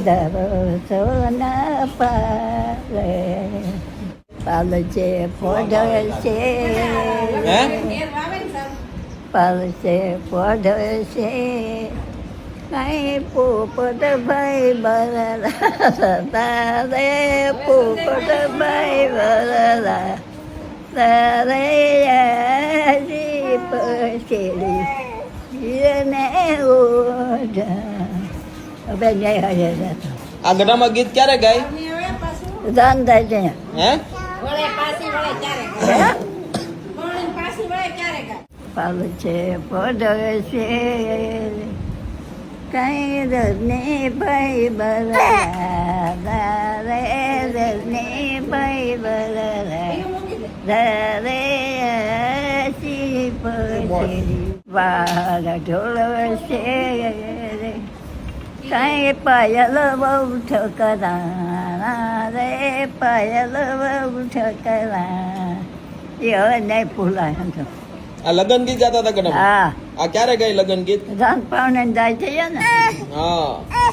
પધારો સોના પાલે પાલશે પોઢશે પાલશે પોઢશે કઈ પોપટ ભાઈ બરલા તારે પોપટ ભાઈ બરલા તારે પછેડી ને ઓઢા આ ગઢામાં ગીત ક્યારે ગાય દાન થાય છે હે પાલશે પોઢશે કઈ રજને ભાઈ બરલા રે રજને ભાઈ બરલા રે શી પછેડી વાળ ઢોળશે કઈ પાયલ બહુ ઠકરા રે પાયલ બહુ ઠકરા એ હવે નહીં ભૂલાય આ લગન ગીત ગાતા હતા ગઢામાં હા આ ક્યારે ગાય લગન ગીત જાન પાવને જાય છે ને હા